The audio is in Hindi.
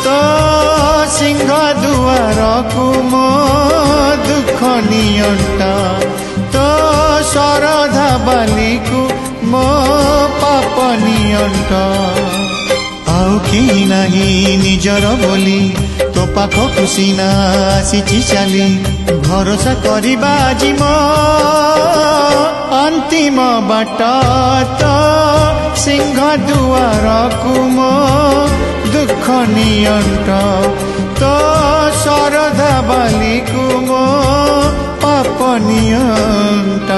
तो सिंह दुआर को मो दुख नियंट तो शरधा बाली को मो पाप नियंट आउ कि नहीं निजर बोली तो पाख कुसीना आसी चली भरोसा करवा जिम अंतिम बाट तो सिंह दुआर को मो दुख नियंट तो शरधा बाली को मो पाप नियंट।